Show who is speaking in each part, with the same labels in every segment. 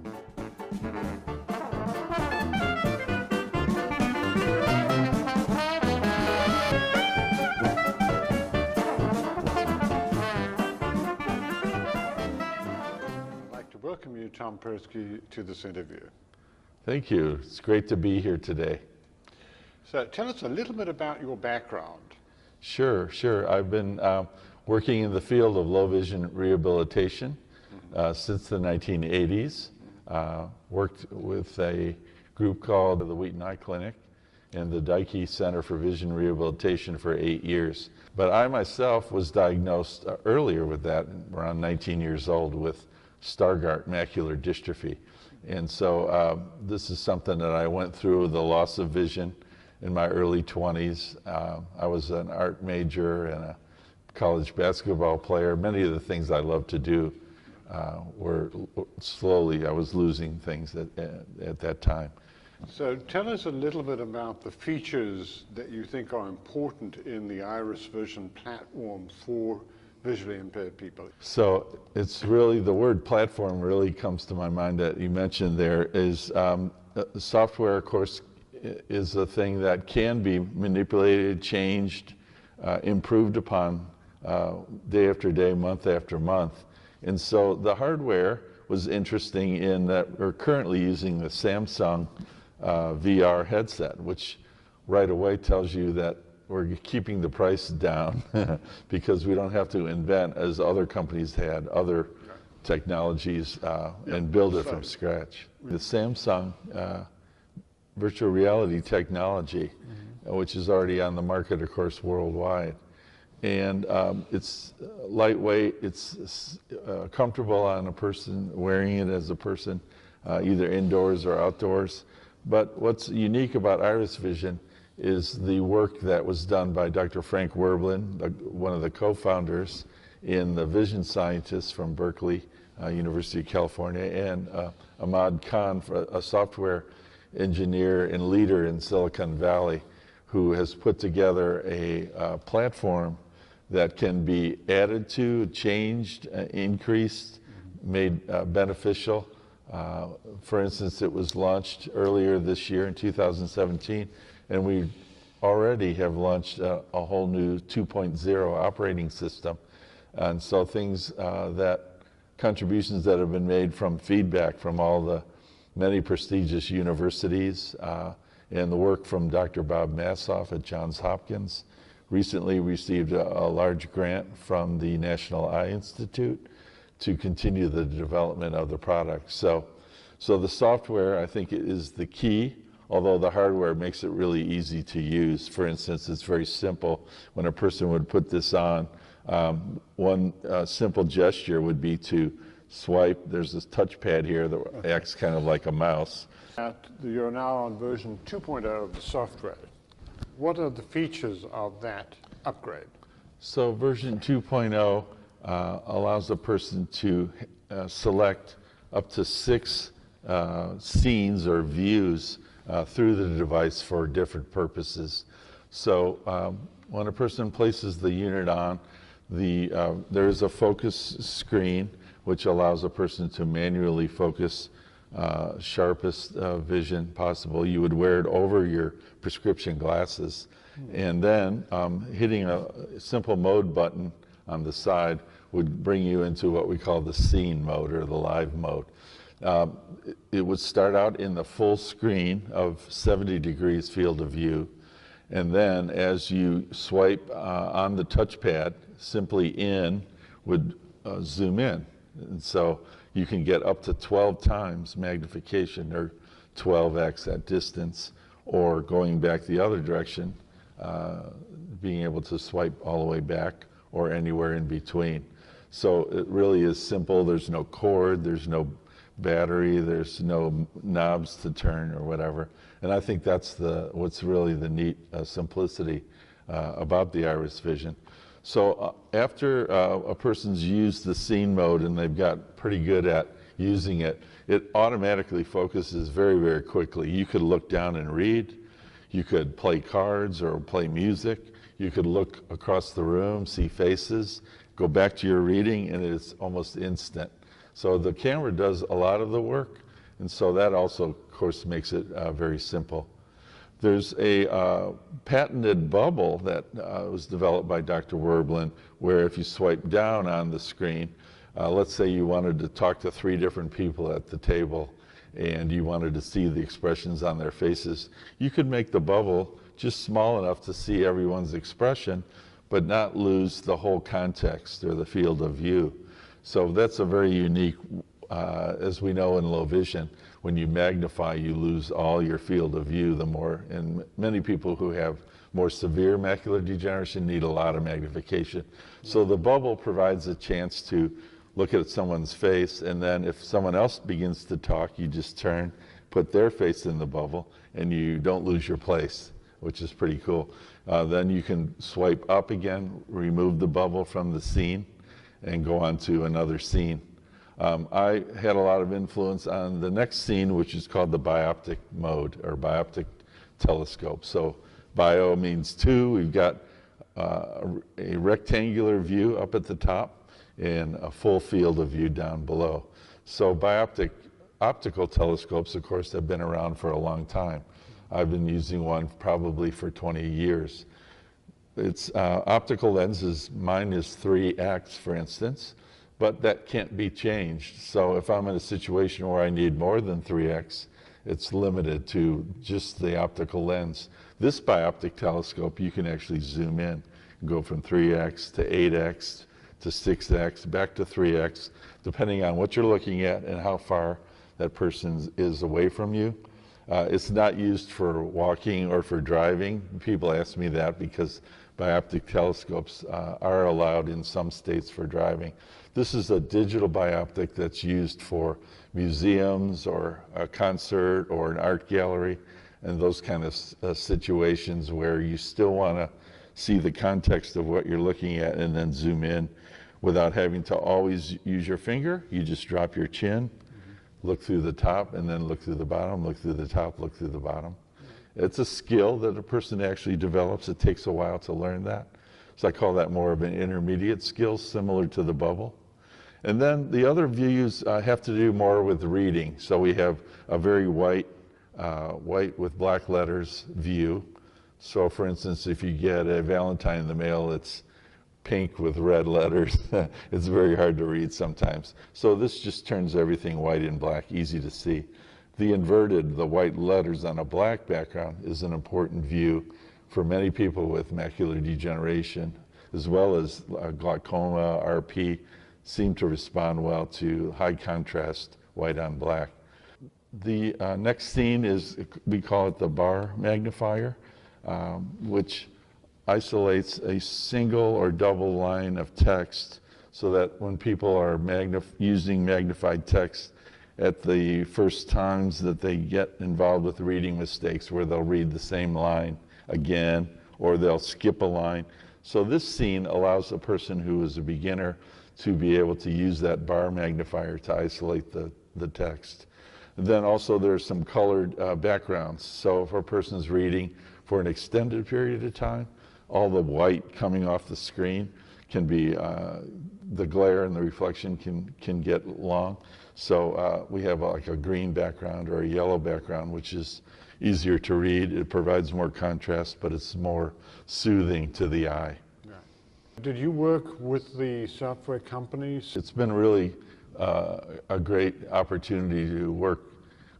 Speaker 1: I'd like to welcome you, Tom Perski, to this interview.
Speaker 2: Thank you. It's great to be here today.
Speaker 1: So tell us a little bit about your background.
Speaker 2: Sure. I've been working in the field of low vision rehabilitation since the 1980s. Worked with a group called the Wheaton Eye Clinic and the Dyke Center for Vision Rehabilitation for 8 years. But I myself was diagnosed earlier with that, around 19 years old, with Stargardt macular dystrophy. And so this is something that I went through, the loss of vision in my early 20s. I was an art major and a college basketball player. Many of the things I love to do were slowly, I was losing things at that time.
Speaker 1: So tell us a little bit about the features that you think are important in the Iris Vision platform for visually impaired people.
Speaker 2: So it's really, the word platform really comes to my mind that you mentioned there is software, of course, is a thing that can be manipulated, changed, improved upon day after day, month after month. And so the hardware was interesting in that we're currently using the Samsung VR headset, which right away tells you that we're keeping the price down because we don't have to invent, as other companies had, other technologies and build it from scratch. The Samsung virtual reality technology, which is already on the market, of course, worldwide. And it's lightweight, it's comfortable on a person, wearing it as a person, either indoors or outdoors. But what's unique about Iris Vision is the work that was done by Dr. Frank Werblin, one of the co-founders, in the vision scientists from Berkeley, University of California, and Ahmad Khan, a software engineer and leader in Silicon Valley, who has put together a platform that can be added to, changed, increased, made beneficial. For instance, it was launched earlier this year in 2017, and we already have launched a whole new 2.0 operating system. And so contributions that have been made from feedback from all the many prestigious universities and the work from Dr. Bob Massoff at Johns Hopkins. Recently received a large grant from the National Eye Institute to continue the development of the product. So the software, I think, is the key, although the hardware makes it really easy to use. For instance, it's very simple. When a person would put this on, one simple gesture would be to swipe. There's this touchpad here that acts kind of like a mouse.
Speaker 1: You're now on version 2.0 of the software. What are the features of that upgrade?
Speaker 2: So version 2.0 allows a person to select up to 6 scenes or views through the device for different purposes. So when a person places the unit on, there is a focus screen which allows a person to manually focus sharpest vision possible. You would wear it over your prescription glasses, and then hitting a simple mode button on the side would bring you into what we call the scene mode or the live mode. It would start out in the full screen of 70 degrees field of view, and then as you swipe on the touchpad, simply in would zoom in. And so you can get up to 12 times magnification, or 12x at distance, or going back the other direction, being able to swipe all the way back or anywhere in between. So it really is simple. There's no cord, there's no battery, there's no knobs to turn or whatever. And I think that's what's really the neat simplicity about the Iris Vision. So after a person's used the scene mode and they've got pretty good at using it, it automatically focuses very, very quickly. You could look down and read. You could play cards or play music. You could look across the room, see faces, go back to your reading, and it's almost instant. So the camera does a lot of the work, And so that also, of course, makes it very simple. There's a patented bubble that was developed by Dr. Werblin, where if you swipe down on the screen, let's say you wanted to talk to 3 different people at the table and you wanted to see the expressions on their faces, you could make the bubble just small enough to see everyone's expression, but not lose the whole context or the field of view. So that's a very unique, as we know in low vision, when you magnify, you lose all your field of view the more, and many people who have more severe macular degeneration need a lot of magnification. So the bubble provides a chance to look at someone's face, and then if someone else begins to talk, you just turn, put their face in the bubble, and you don't lose your place, which is pretty cool. Then you can swipe up again, remove the bubble from the scene, and go on to another scene. I had a lot of influence on the next scene, which is called the bioptic mode, or bioptic telescope. So bio means 2. We've got a rectangular view up at the top and a full field of view down below. So optical telescopes, of course, have been around for a long time. I've been using one probably for 20 years. It's optical lenses, mine is 3x, for instance, but that can't be changed. So if I'm in a situation where I need more than 3x, it's limited to just the optical lens. This bioptic telescope, you can actually zoom in, go from 3x to 8x to 6x, back to 3x, depending on what you're looking at and how far that person is away from you. It's not used for walking or for driving. People ask me that because bioptic telescopes are allowed in some states for driving. This is a digital bioptic that's used for museums or a concert or an art gallery and those kind of situations where you still want to see the context of what you're looking at and then zoom in without having to always use your finger. You just drop your chin, look through the top, and then look through the bottom, look through the top, look through the bottom. It's a skill that a person actually develops. It takes a while to learn that. So I call that more of an intermediate skill, similar to the bubble. And then the other views have to do more with reading. So we have a very white with black letters view. So for instance, if you get a Valentine in the mail, it's pink with red letters. It's very hard to read sometimes. So this just turns everything white and black, easy to see. The inverted, the white letters on a black background, is an important view for many people with macular degeneration, as well as glaucoma, RP, seem to respond well to high contrast white on black. The next scene is, we call it the bar magnifier, which isolates a single or double line of text so that when people are using magnified text at the first times that they get involved with reading mistakes, where they'll read the same line again or they'll skip a line. So this scene allows a person who is a beginner to be able to use that bar magnifier to isolate the text. And then also there's some colored backgrounds. So if a person's reading for an extended period of time, all the white coming off the screen can be, the glare and the reflection can get long. So we have like a green background or a yellow background, which is easier to read. It provides more contrast, but it's more soothing to the eye.
Speaker 1: Yeah. Did you work with the software companies?
Speaker 2: It's been really a great opportunity to work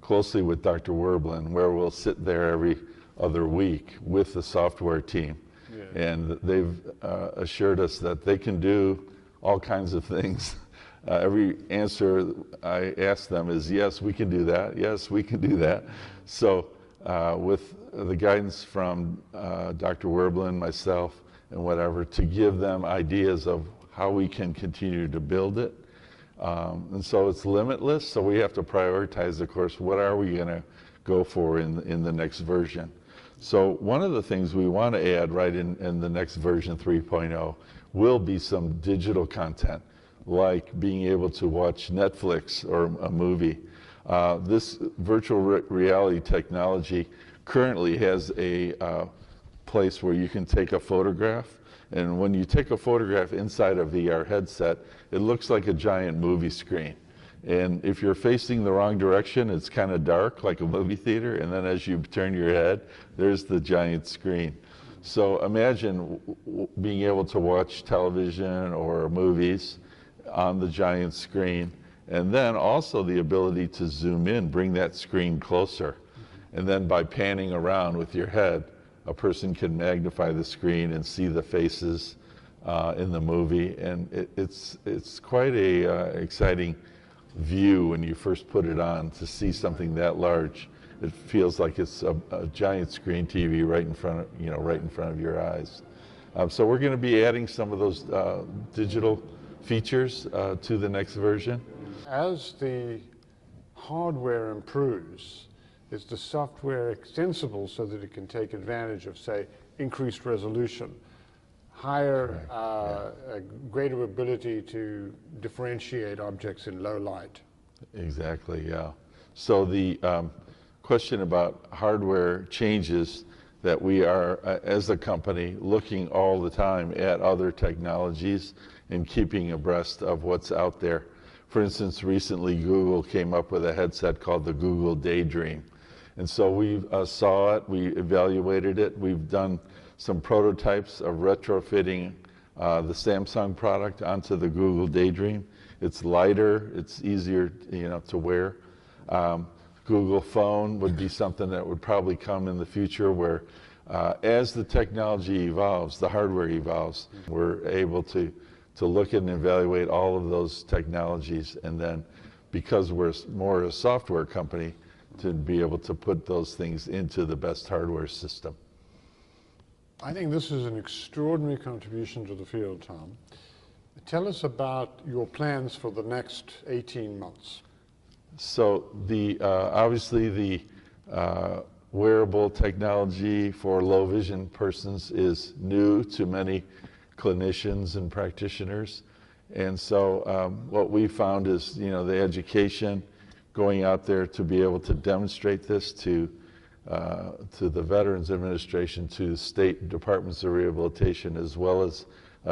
Speaker 2: closely with Dr. Werblin, where we'll sit there every other week with the software team. Yeah. And they've assured us that they can do all kinds of things. Every answer I ask them is, yes, we can do that. Yes, we can do that. So with the guidance from Dr. Werblin, myself, and whatever, to give them ideas of how we can continue to build it. And so it's limitless, so we have to prioritize, of course, what are we going to go for in the next version. So one of the things we want to add right in the next version 3.0 will be some digital content, like being able to watch Netflix or a movie. This virtual reality technology currently has a place where you can take a photograph, and when you take a photograph inside a VR headset, it looks like a giant movie screen. And if you're facing the wrong direction, it's kind of dark, like a movie theater. And then as you turn your head, there's the giant screen. So imagine being able to watch television or movies on the giant screen, and then also the ability to zoom in, bring that screen closer. And then by panning around with your head, a person can magnify the screen and see the faces in the movie. And it's quite a exciting view when you first put it on, to see something that large. It feels like it's a giant screen TV right in front of, right in front of your eyes. So we're going to be adding some of those digital features to the next version.
Speaker 1: As the hardware improves, is the software extensible so that it can take advantage of, say, increased resolution, higher, a greater ability to differentiate objects in low light?
Speaker 2: Exactly, yeah. So the question about hardware changes, that we are, as a company, looking all the time at other technologies and keeping abreast of what's out there. For instance, recently Google came up with a headset called the Google Daydream. And so we saw it, we evaluated it, we've done some prototypes of retrofitting the Samsung product onto the Google Daydream. It's lighter, it's easier, to wear. Google Phone would be something that would probably come in the future, where as the technology evolves, the hardware evolves, we're able to look at and evaluate all of those technologies, and then, because we're more a software company, to be able to put those things into the best hardware system.
Speaker 1: I think this is an extraordinary contribution to the field, Tom. Tell us about your plans for the next 18 months.
Speaker 2: So obviously the wearable technology for low vision persons is new to many clinicians and practitioners. And so what we found is, the education, going out there to be able to demonstrate this to the Veterans Administration, to state departments of rehabilitation, as well as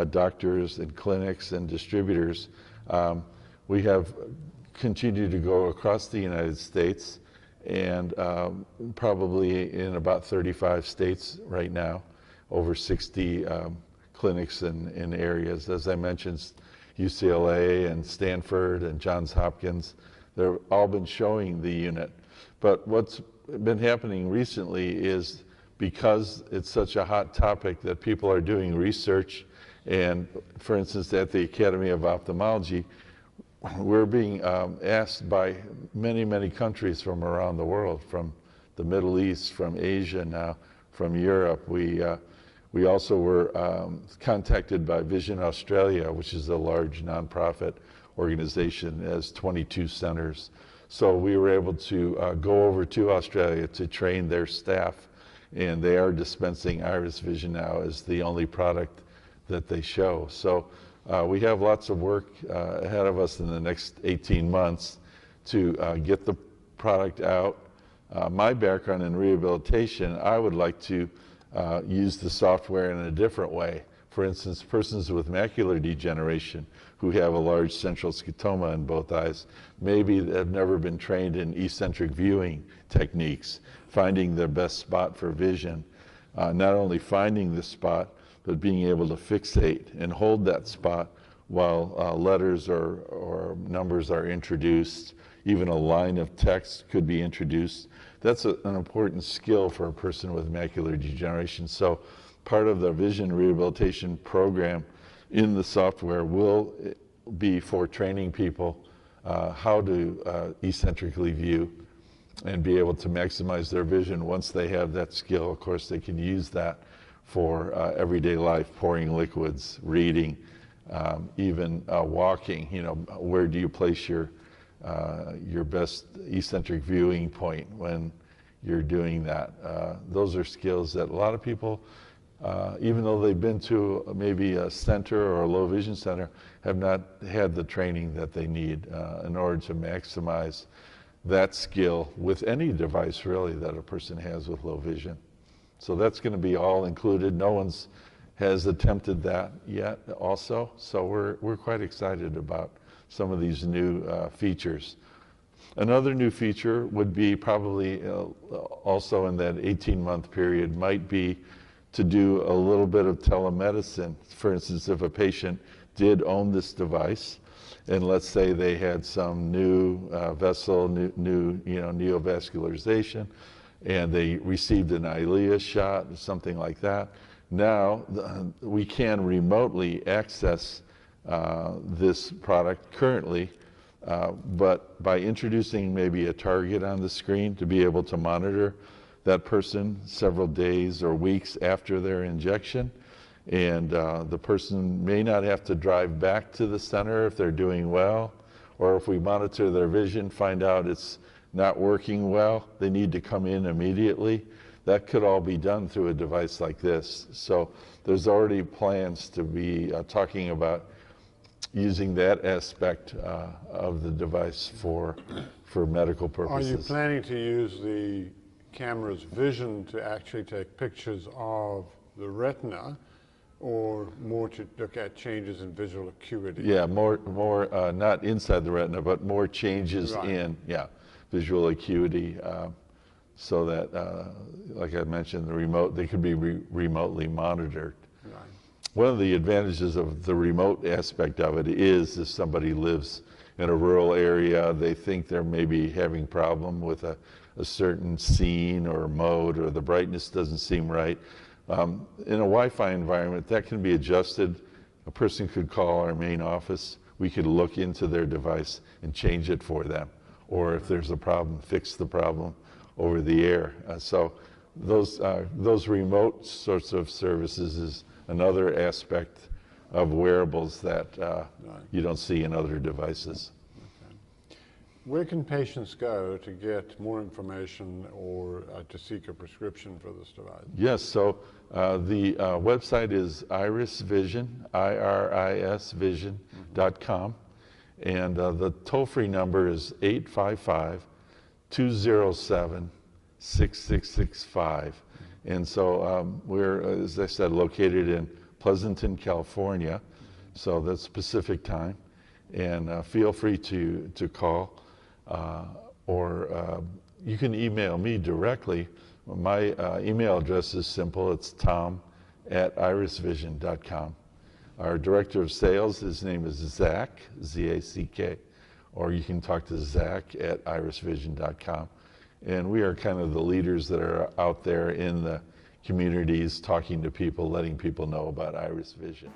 Speaker 2: doctors and clinics and distributors. We have continued to go across the United States, and probably in about 35 states right now, over 60 clinics in areas. As I mentioned, UCLA and Stanford and Johns Hopkins, they've all been showing the unit. But what's been happening recently is, because it's such a hot topic, that people are doing research. And for instance, at the Academy of Ophthalmology, we're being asked by many, many countries from around the world, from the Middle East, from Asia now, from Europe. We also were contacted by Vision Australia, which is a large nonprofit organization, has 22 centers. So we were able to go over to Australia to train their staff, and they are dispensing Iris Vision now as the only product that they show. So we have lots of work ahead of us in the next 18 months to get the product out. My background in rehabilitation, I would like to use the software in a different way. For instance, persons with macular degeneration who have a large central scotoma in both eyes, maybe have never been trained in eccentric viewing techniques, finding the best spot for vision. Not only finding the spot, but being able to fixate and hold that spot while letters or numbers are introduced. Even a line of text could be introduced. That's an important skill for a person with macular degeneration. So part of the vision rehabilitation program in the software will be for training people how to eccentrically view and be able to maximize their vision. Once they have that skill, of course, they can use that for everyday life, pouring liquids, reading, even walking. Where do you place your best eccentric viewing point when you're doing that? Those are skills that a lot of people, even though they've been to maybe a center or a low vision center, have not had the training that they need in order to maximize that skill with any device really that a person has with low vision. So that's going to be all included. No one's has attempted that yet also, so we're quite excited about some of these new features. Another new feature would be probably also in that 18-month period might be to do a little bit of telemedicine. For instance, if a patient did own this device, and let's say they had some new vessel, new neovascularization, and they received an ILEA shot or something like that. Now we can remotely access this product currently, but by introducing maybe a target on the screen to be able to monitor that person several days or weeks after their injection, and the person may not have to drive back to the center if they're doing well, or if we monitor their vision, find out it's not working well, they need to come in immediately. That could all be done through a device like this. So there's already plans to be talking about using that aspect of the device for medical purposes.
Speaker 1: Are you planning to use the camera's vision to actually take pictures of the retina, or more to look at changes in visual acuity?
Speaker 2: Yeah, more not inside the retina, but more changes
Speaker 1: Right.
Speaker 2: in visual acuity, so that, like I mentioned, they could be remotely monitored.
Speaker 1: Right.
Speaker 2: One of the advantages of the remote aspect of it is if somebody lives in a rural area, they think they're maybe having problem with a certain scene or mode, or the brightness doesn't seem right. In a Wi-Fi environment, that can be adjusted. A person could call our main office. We could look into their device and change it for them. Or if there's a problem, fix the problem over the air. So those remote sorts of services is another aspect of wearables that you don't see in other devices.
Speaker 1: Okay. Where can patients go to get more information or to seek a prescription for this device?
Speaker 2: Yes, so the website is irisvision, irisvision.com, and the toll-free number is 855-207-6665. And so we're, as I said, located in Pleasanton, California, so that's Pacific time. And feel free to call, or you can email me directly. My email address is simple. It's tom@irisvision.com. Our director of sales, his name is Zach, Z-A-C-K, or you can talk to Zach at irisvision.com. And we are kind of the leaders that are out there in the communities, talking to people, letting people know about Iris Vision.